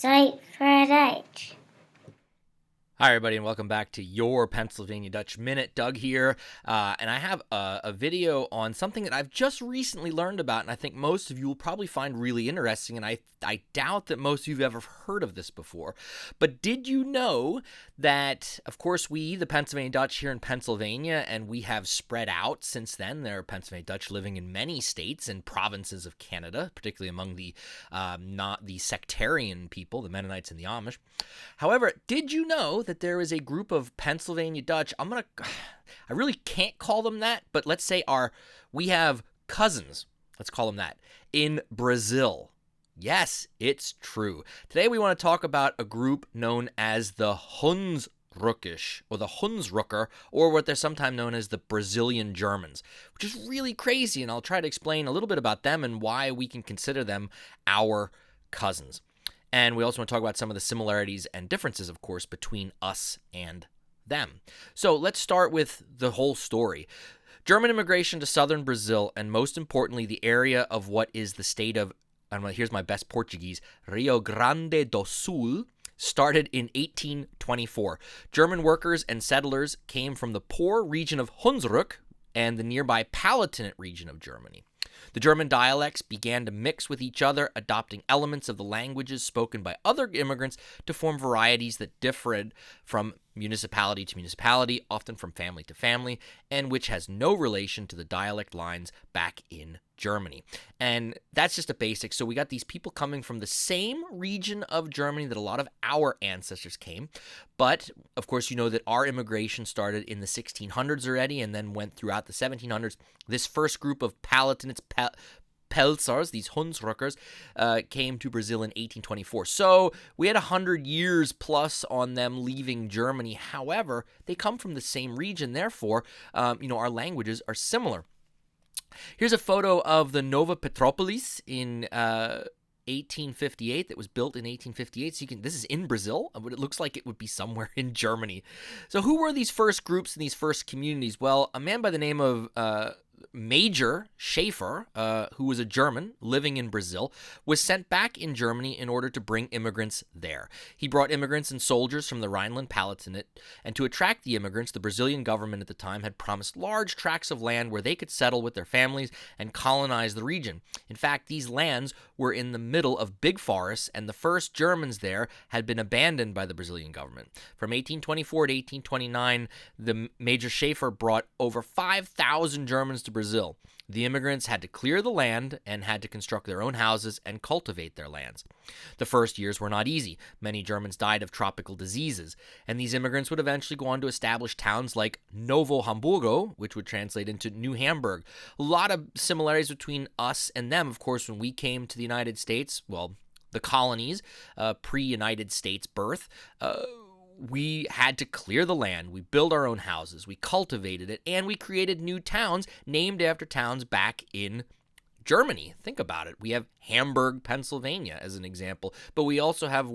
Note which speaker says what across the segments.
Speaker 1: Sight for a date.
Speaker 2: Hi, everybody, and welcome back to your Pennsylvania Dutch Minute. Doug here, and I have a video on something that I've just recently learned about, and I think most of you will probably find really interesting, and I doubt that most of you have ever heard of this before. But did you know that, of course, we, the Pennsylvania Dutch here in Pennsylvania, and we have spread out since then. There are Pennsylvania Dutch living in many states and provinces of Canada, particularly among the not the sectarian people, the Mennonites and the Amish. However, did you know that there is a group of Pennsylvania Dutch? I really can't call them that, but let's say we have cousins, let's call them that, in Brazil. Yes, it's true. Today we want to talk about a group known as the Hunsrücker, or the Hunsrücker, or what they're sometimes known as the Brazilian Germans, which is really crazy, and I'll try to explain a little bit about them and why we can consider them our cousins. And we also want to talk about some of the similarities and differences, of course, between us and them. So let's start with the whole story. German immigration to southern Brazil, and most importantly, the area of what is the state of, here's my best Portuguese, Rio Grande do Sul, started in 1824. German workers and settlers came from the poor region of Hunsrück and the nearby Palatinate region of Germany. The German dialects began to mix with each other, adopting elements of the languages spoken by other immigrants to form varieties that differed from municipality to municipality, often from family to family, and which has no relation to the dialect lines back in Germany. And that's just a basic. So we got these people coming from the same region of Germany that a lot of our ancestors came. But, of course, you know that our immigration started in the 1600s already and then went throughout the 1700s. This first group of Palatinates, Pelsars, these Hunsrückers, came to Brazil in 1824. So we had 100 years plus on them leaving Germany. However, they come from the same region. Therefore, our languages are similar. Here's a photo of the Nova Petropolis in 1858 that was built in 1858. So this is in Brazil, but it looks like it would be somewhere in Germany. So who were these first groups and these first communities? Well, a man by the name of Major Schaefer, who was a German living in Brazil, was sent back in Germany in order to bring immigrants there. He brought immigrants and soldiers from the Rhineland-Palatinate, and to attract the immigrants, the Brazilian government at the time had promised large tracts of land where they could settle with their families and colonize the region. In fact, these lands were in the middle of big forests, and the first Germans there had been abandoned by the Brazilian government. From 1824 to 1829, the Major Schaefer brought over 5,000 Germans to Brazil. The immigrants had to clear the land and had to construct their own houses and cultivate their lands. The first years were not easy. Many Germans died of tropical diseases, and these immigrants would eventually go on to establish towns like Novo Hamburgo, which would translate into New Hamburg. A lot of similarities between us and them, of course, when we came to the United States, well, the colonies, pre-United States birth, we had to clear the land, we built our own houses, we cultivated it, and we created new towns named after towns back in Germany. Think about it. We have Hamburg, Pennsylvania, as an example, but we also have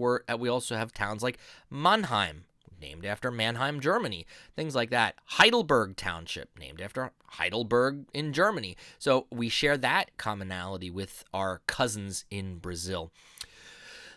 Speaker 2: towns like Mannheim, named after Mannheim, Germany. Things like that. Heidelberg Township, named after Heidelberg in Germany. So we share that commonality with our cousins in Brazil.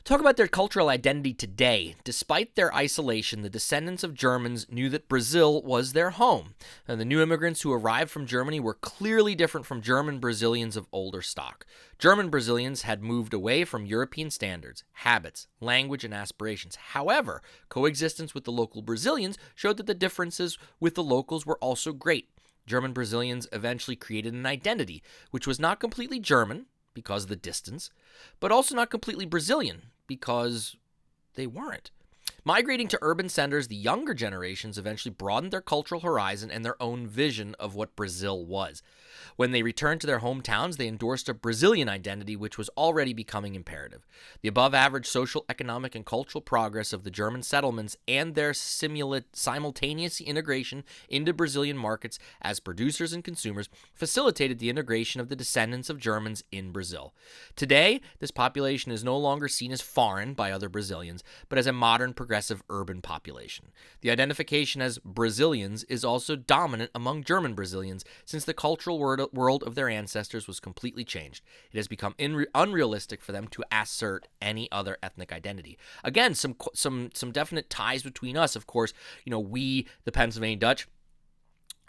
Speaker 2: Talk about their cultural identity today. Despite their isolation, the descendants of Germans knew that Brazil was their home. And the new immigrants who arrived from Germany were clearly different from German Brazilians of older stock. German Brazilians had moved away from European standards, habits, language, and aspirations. However, coexistence with the local Brazilians showed that the differences with the locals were also great. German Brazilians eventually created an identity, which was not completely German, because of the distance, but also not completely Brazilian, because they weren't. Migrating to urban centers, the younger generations eventually broadened their cultural horizon and their own vision of what Brazil was. When they returned to their hometowns, they endorsed a Brazilian identity, which was already becoming imperative. The above-average social, economic, and cultural progress of the German settlements and their simultaneous integration into Brazilian markets as producers and consumers facilitated the integration of the descendants of Germans in Brazil. Today, this population is no longer seen as foreign by other Brazilians, but as a modern, progressive progressive urban population. The identification as Brazilians is also dominant among German Brazilians, since the cultural world of their ancestors was completely changed. It has become unrealistic for them to assert any other ethnic identity. Again, some definite ties between us. Of course, we, the Pennsylvania Dutch,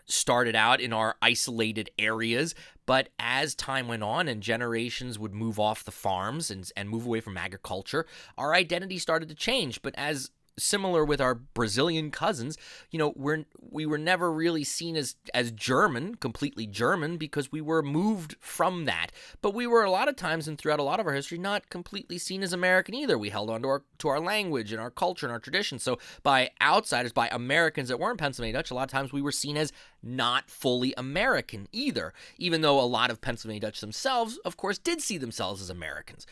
Speaker 2: started out in our isolated areas, but as time went on and generations would move off the farms and move away from agriculture, our identity started to change. But as similar with our Brazilian cousins, we were never really seen as German, completely German, because we were moved from that. But we were a lot of times and throughout a lot of our history not completely seen as American either. We held on to our language and our culture and our tradition. So by outsiders, by Americans that weren't Pennsylvania Dutch, a lot of times we were seen as not fully American either, even though a lot of Pennsylvania Dutch themselves, of course, did see themselves as Americans.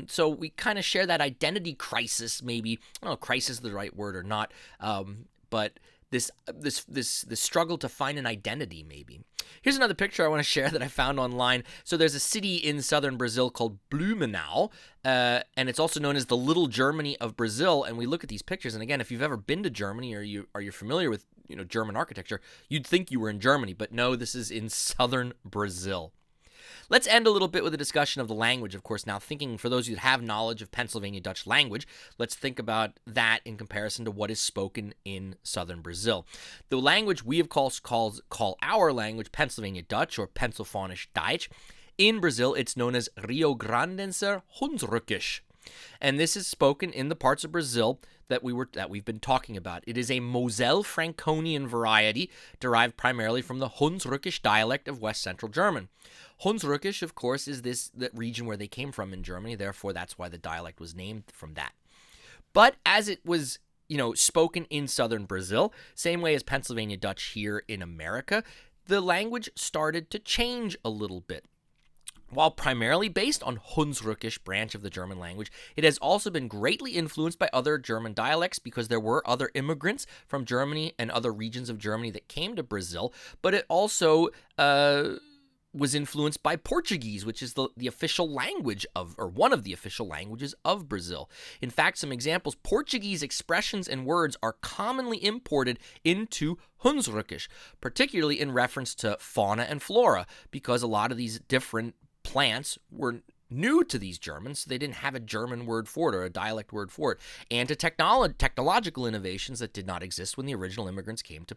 Speaker 2: So we kind of share that identity crisis, maybe. I don't know if crisis is the right word or not, but this struggle to find an identity, maybe. Here's another picture I want to share that I found online. So there's a city in southern Brazil called Blumenau, and it's also known as the Little Germany of Brazil. And we look at these pictures, and again, if you've ever been to Germany or you're familiar with German architecture, you'd think you were in Germany, but no, this is in southern Brazil. Let's end a little bit with a discussion of the language, of course. Now, thinking for those of you that have knowledge of Pennsylvania Dutch language, let's think about that in comparison to what is spoken in southern Brazil. The language we of course call our language Pennsylvania Dutch or Pennsylvanisch Deutsch. In Brazil, it's known as Rio Grandenser Hunsrücker. And this is spoken in the parts of Brazil that we've been talking about. It is a Moselle-Franconian variety derived primarily from the Hunsrücker dialect of West Central German. Hunsrücker, of course, is the region where they came from in Germany. Therefore, that's why the dialect was named from that. But as it was, spoken in southern Brazil, same way as Pennsylvania Dutch here in America, the language started to change a little bit. While primarily based on Hunsrückisch branch of the German language, it has also been greatly influenced by other German dialects because there were other immigrants from Germany and other regions of Germany that came to Brazil, but it also was influenced by Portuguese, which is the official language or one of the official languages of Brazil. In fact, some examples, Portuguese expressions and words are commonly imported into Hunsrückisch, particularly in reference to fauna and flora, because a lot of these different plants were new to these Germans, so they didn't have a German word for it or a dialect word for it, and to technological innovations that did not exist when the original immigrants came to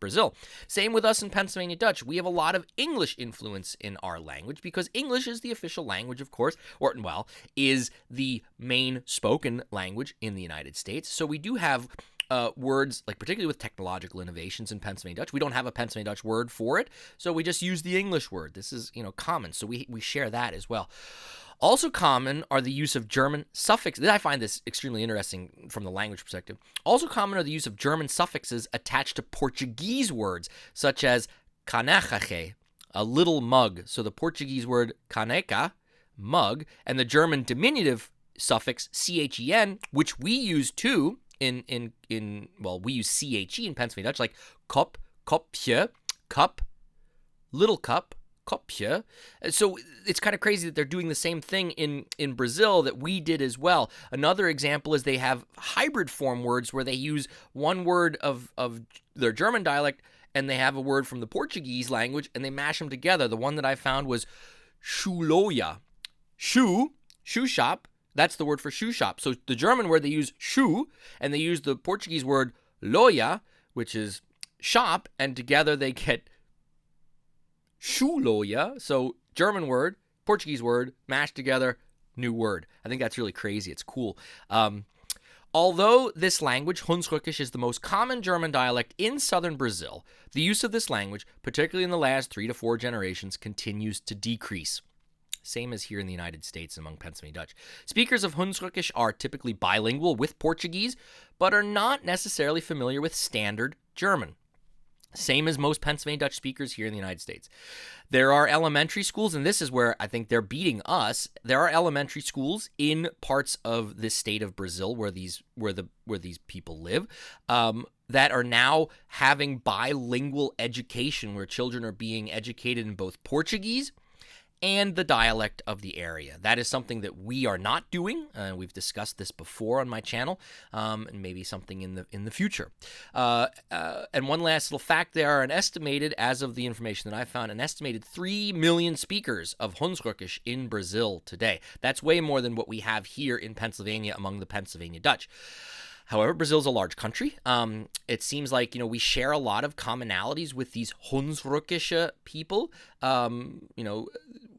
Speaker 2: Brazil. Same with us in Pennsylvania Dutch. We have a lot of English influence in our language because English is the official language, of course, is the main spoken language in the United States. So we do have words, like particularly with technological innovations in Pennsylvania Dutch. We don't have a Pennsylvania Dutch word for it, so we just use the English word. This is, common, so we share that as well. Also common are the use of German suffixes. I find this extremely interesting from the language perspective. Also common are the use of German suffixes attached to Portuguese words, such as caneca, a little mug. So the Portuguese word caneca, mug, and the German diminutive suffix chen, which we use too we use che in Pennsylvania Dutch, like kop, kopje, cup, little cup, kopje. So it's kind of crazy that they're doing the same thing in Brazil that we did as well. Another example is they have hybrid form words where they use one word of their German dialect and they have a word from the Portuguese language and they mash them together. The one that I found was schuloja. Shoe shop. That's the word for shoe shop. So the German word, they use shoe, and they use the Portuguese word loja, which is shop, and together they get schuloja. So German word, Portuguese word, mashed together, new word. I think that's really crazy. It's cool. Although this language, Hunsrückisch, is the most common German dialect in southern Brazil, the use of this language, particularly in the last 3 to 4 generations, continues to decrease. Same as here in the United States among Pennsylvania Dutch. Speakers of Hunsrückisch are typically bilingual with Portuguese, but are not necessarily familiar with standard German. Same as most Pennsylvania Dutch speakers here in the United States. There are elementary schools, and this is where I think they're beating us. There are elementary schools in parts of the state of Brazil where these people live that are now having bilingual education, where children are being educated in both Portuguese and the dialect of the area. That is something that we are not doing. We've discussed this before on my channel, and maybe something in the future. And one last little fact: there are an estimated, as of the information that I found, an estimated 3 million speakers of Hunsrücker in Brazil today. That's way more than what we have here in Pennsylvania among the Pennsylvania Dutch. However, Brazil's a large country. It seems like, we share a lot of commonalities with these Hunsrücker people.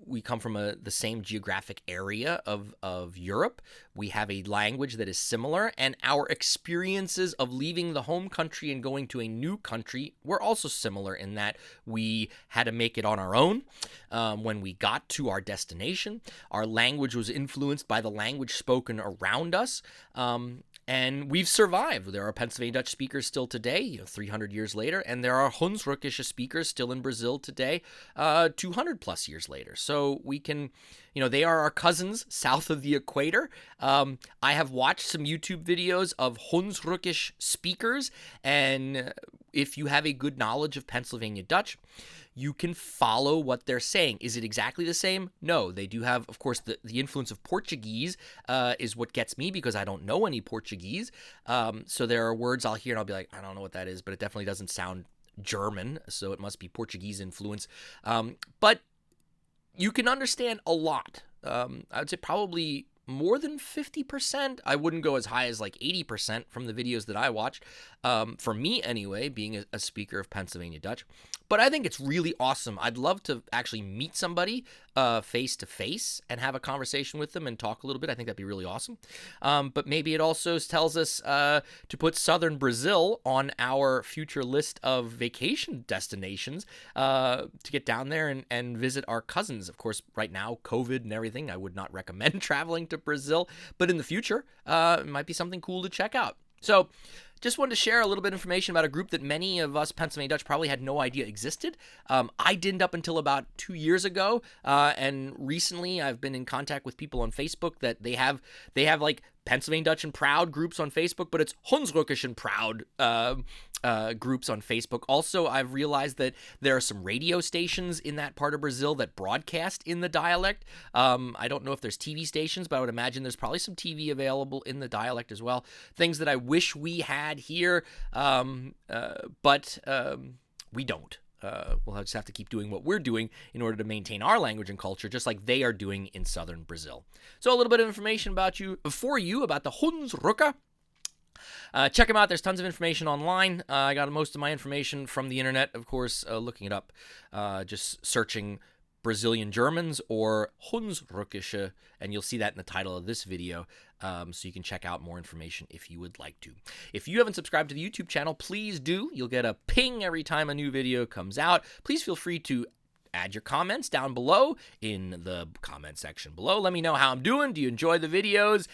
Speaker 2: We come from the same geographic area of Europe. We have a language that is similar, and our experiences of leaving the home country and going to a new country were also similar in that we had to make it on our own. When we got to our destination, our language was influenced by the language spoken around us. And we've survived. There are Pennsylvania Dutch speakers still today, 300 years later, and there are Hunsrücker speakers still in Brazil today, 200 plus years later. So we can, they are our cousins south of the equator. I have watched some YouTube videos of Hunsrücker speakers, and if you have a good knowledge of Pennsylvania Dutch, you can follow what they're saying. Is it exactly the same? No. They do have, of course, the influence of Portuguese is what gets me because I don't know any Portuguese. So there are words I'll hear and I'll be like, I don't know what that is, but it definitely doesn't sound German, so it must be Portuguese influence. But you can understand a lot. I would say probably more than 50%. I wouldn't go as high as like 80% from the videos that I watched. For me anyway, being a speaker of Pennsylvania Dutch. But I think it's really awesome. I'd love to actually meet somebody face to face and have a conversation with them and talk a little bit. I think that'd be really awesome. But maybe it also tells us to put southern Brazil on our future list of vacation destinations to get down there and visit our cousins. Of course, right now, COVID and everything, I would not recommend traveling to Brazil. But in the future, it might be something cool to check out. So just wanted to share a little bit of information about a group that many of us Pennsylvania Dutch probably had no idea existed. I didn't up until about 2 years ago, and recently I've been in contact with people on Facebook that they have like Pennsylvania Dutch and Proud groups on Facebook, but it's Hunsrücker and Proud groups on Facebook. Also, I've realized that there are some radio stations in that part of Brazil that broadcast in the dialect. I don't know if there's TV stations, but I would imagine there's probably some TV available in the dialect as well. Things that I wish we had here, but we don't. We'll just have to keep doing what we're doing in order to maintain our language and culture, just like they are doing in southern Brazil. So a little bit of information about about the Hunsrücker. Check them out. There's tons of information online. I got most of my information from the internet, of course, looking it up, just searching Brazilian Germans or Hunsrücker, and you'll see that in the title of this video, so you can check out more information if you would like to. If you haven't subscribed to the YouTube channel, please do. You'll get a ping every time a new video comes out. Please feel free to add your comments down below in the comment section below. Let me know how I'm doing. Do you enjoy the videos?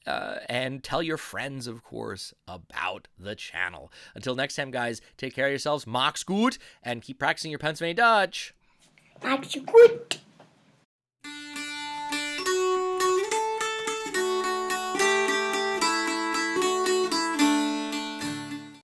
Speaker 2: And tell your friends, of course, about the channel. Until next time, guys, take care of yourselves. Macht's gut, and keep practicing your Pennsylvania Dutch.
Speaker 1: Macht's gut.